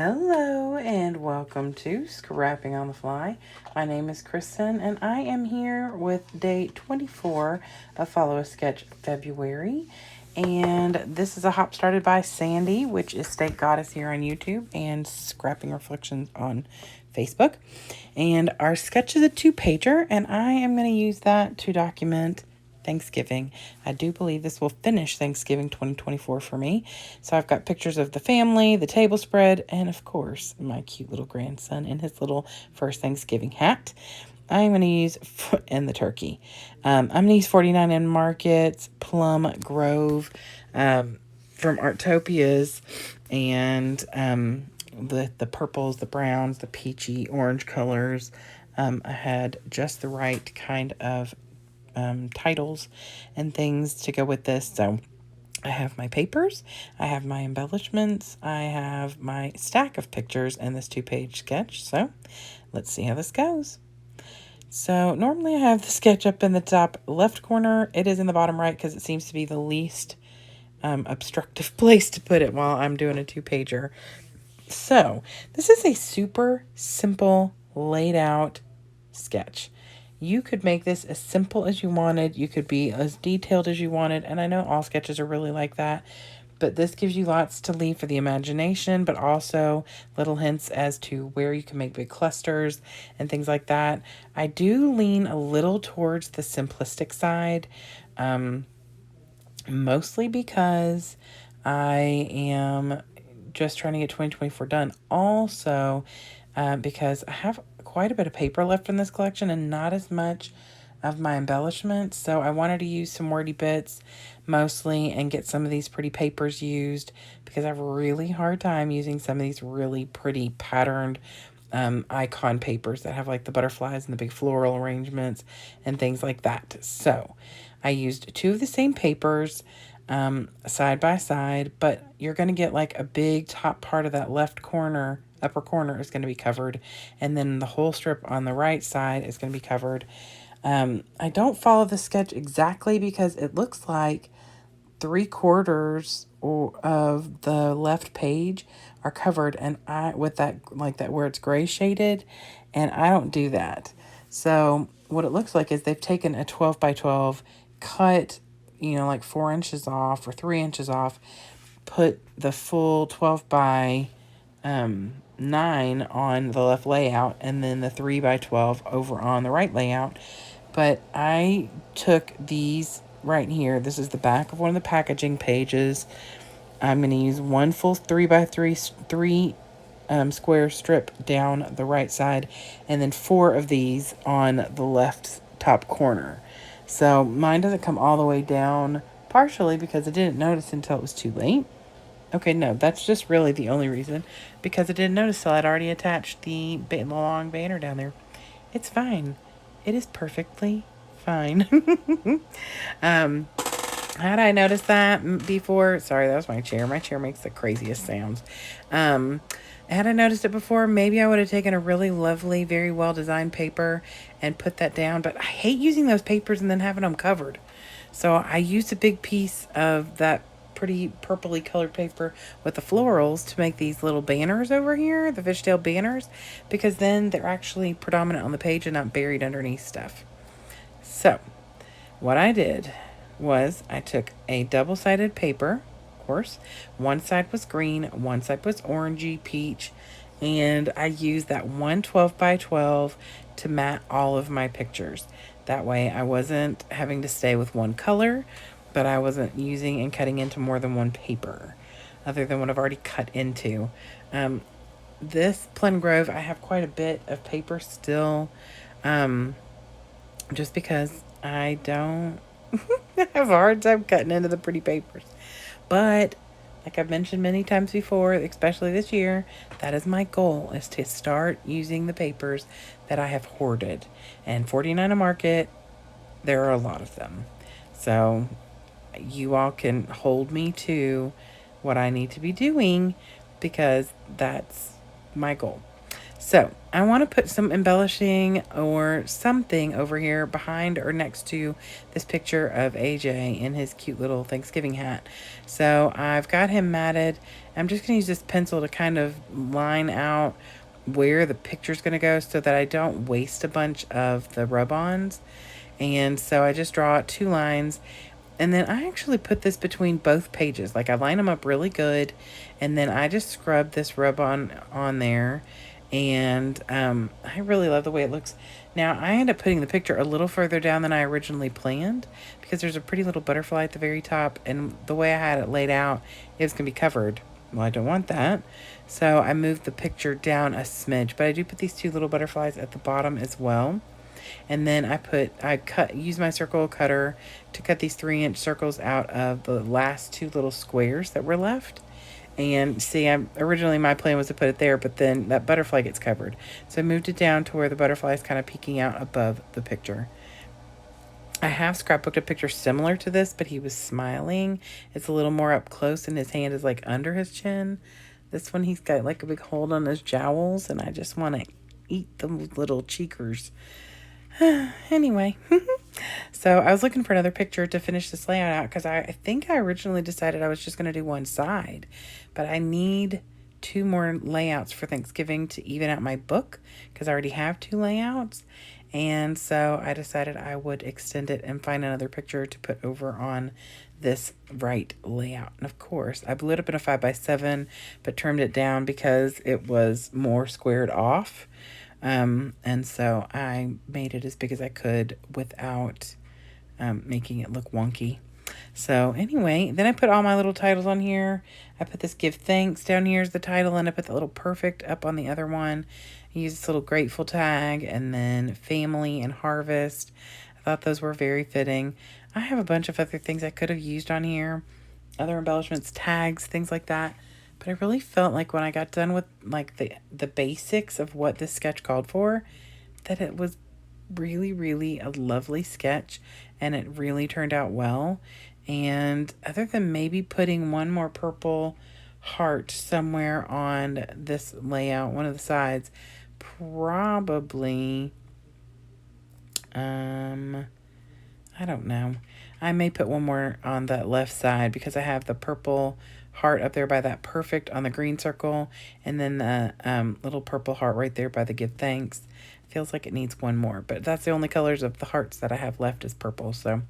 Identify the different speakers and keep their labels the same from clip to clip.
Speaker 1: Hello and welcome to Scrapping on the Fly. My name is Kristen and I am here with day 24 of Follow a Sketch February. And this is a hop started by Sandy, which is State Goddess here on YouTube, and Scrapping Reflections on Facebook. And our sketch is a 2-pager, and I am going to use that to document Thanksgiving. I do believe this will finish Thanksgiving 2024 for me. So I've got pictures of the family, the table spread, and of course, my cute little grandson in his little first Thanksgiving hat. I'm going to use, and the turkey. I'm going to use 49 Markets, Plum Grove, from Artopias, and the purples, the browns, the peachy orange colors. I had just the right kind of titles and things to go with this. So I have my papers, I have my embellishments, I have my stack of pictures and this 2-page sketch. So let's see how this goes. So normally I have the sketch up in the top left corner. It is in the bottom right because it seems to be the least obstructive place to put it while I'm doing a 2-pager. So this is a super simple laid out sketch. You could make this as simple as you wanted. You could be as detailed as you wanted. And I know all sketches are really like that. But this gives you lots to leave for the imagination, but also little hints as to where you can make big clusters and things like that. I do lean a little towards the simplistic side, mostly because I am just trying to get 2024 done. Also, because I have quite a bit of paper left in this collection and not as much of my embellishments. So I wanted to use some wordy bits mostly and get some of these pretty papers used because I have a really hard time using some of these really pretty patterned icon papers that have like the butterflies and the big floral arrangements and things like that. So I used 2 of the same papers side by side, but you're going to get like a big top part of that left corner, upper corner is going to be covered, and then the whole strip on the right side is going to be covered. I don't follow the sketch exactly because it looks like 3/4 of the left page are covered, and I with that like that where it's gray shaded, and I don't do that. So what it looks like is they've taken a 12 by 12, cut, like 4 inches off or 3 inches off, put the full 12 by 9 on the left layout, and then the 3 by 12 over on the right layout. But I took these right here. This is the back of one of the packaging pages. I'm going to use one full 3 by 3 square strip down the right side, and then 4 of these on the left top corner. So mine doesn't come all the way down, partially because I didn't notice until it was too late. Okay, no, that's just really the only reason, because I didn't notice till I'd already attached the long banner down there. It's fine. It is perfectly fine. Had I noticed that before, sorry, that was my chair. My chair makes the craziest sounds. Had I noticed it before, maybe I would have taken a really lovely, very well-designed paper and put that down. But I hate using those papers and then having them covered. So I used a big piece of that pretty purpley colored paper with the florals to make these little banners over here, the fishtail banners, because then they're actually predominant on the page and not buried underneath stuff. So what I did was I took a double-sided paper, of course. One side was green, one side was orangey peach, and I used that 112 by 12 to mat all of my pictures. That way I wasn't having to stay with one color, but I wasn't using and cutting into more than one paper, other than what I've already cut into. This Plum Grove, I have quite a bit of paper still, just because I don't have a hard time cutting into the pretty papers. But like I've mentioned many times before, especially this year, that is my goal, is to start using the papers that I have hoarded. And 49 Market, there are a lot of them. So you all can hold me to what I need to be doing, because that's my goal. So I want to put some embellishing or something over here behind or next to this picture of AJ in his cute little Thanksgiving hat. So I've got him matted. I'm just going to use this pencil to kind of line out where the picture's going to go so that I don't waste a bunch of the rub-ons. And so I just draw 2 lines, and then I actually put this between both pages. Like I line them up really good, and then I just scrub this rub on there. And I really love the way it looks. Now I end up putting the picture a little further down than I originally planned because there's a pretty little butterfly at the very top, and the way I had it laid out, it was gonna be covered. Well, I don't want that. So I moved the picture down a smidge, but I do put these 2 little butterflies at the bottom as well. And then use my circle cutter to cut these 3-inch circles out of the last 2 little squares that were left. And see, originally my plan was to put it there, but then that butterfly gets covered. So I moved it down to where the butterfly is kind of peeking out above the picture. I have scrapbooked a picture similar to this, but he was smiling. It's a little more up close, and his hand is like under his chin. This one, he's got like a big hold on his jowls, and I just want to eat the little cheekers. Anyway, so I was looking for another picture to finish this layout out because I think I originally decided I was just going to do one side, but I need 2 more layouts for Thanksgiving to even out my book because I already have 2 layouts. And so I decided I would extend it and find another picture to put over on this right layout. And of course, I blew it up in a 5x7, but trimmed it down because it was more squared off. And so I made it as big as I could without making it look wonky. So anyway, then I put all my little titles on here. I put this give thanks down here as the title, and I put the little perfect up on the other one. I used this little grateful tag, and then family and harvest. I thought those were very fitting. I have a bunch of other things I could have used on here. Other embellishments, tags, things like that. But I really felt like when I got done with like the basics of what this sketch called for, that it was really, really a lovely sketch, and it really turned out well. And other than maybe putting one more purple heart somewhere on this layout, one of the sides, probably, I don't know. I may put one more on that left side because I have the purple heart up there by that perfect on the green circle, and then the little purple heart right there by the give thanks. Feels like it needs one more, but that's the only colors of the hearts that I have left is purple. So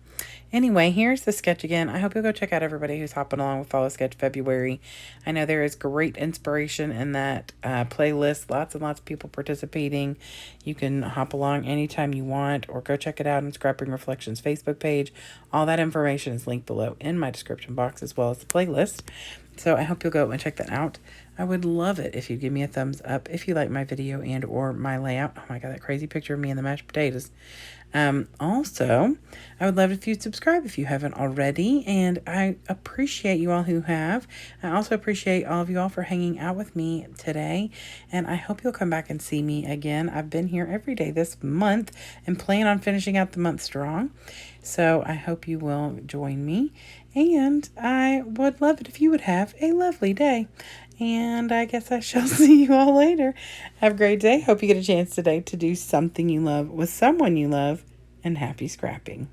Speaker 1: anyway, here's the sketch again. I hope you'll go check out everybody who's hopping along with Follow Sketch February. I know there is great inspiration in that playlist. Lots and lots of people participating. You can hop along anytime you want, or go check it out on Scrapping Reflections Facebook page. All that information is linked below in my description box, as well as the playlist. So I hope you'll go and check that out. I would love it if you'd give me a thumbs up if you like my video and or my layout. Oh my God, that crazy picture of me and the mashed potatoes. Also, I would love it if you'd subscribe if you haven't already, and I appreciate you all who have. I also appreciate all of you all for hanging out with me today, and I hope you'll come back and see me again. I've been here every day this month and plan on finishing out the month strong, so I hope you will join me, and I would love it if you would have a lovely day. And I guess I shall see you all later. Have a great day. Hope you get a chance today to do something you love with someone you love. And happy scrapping.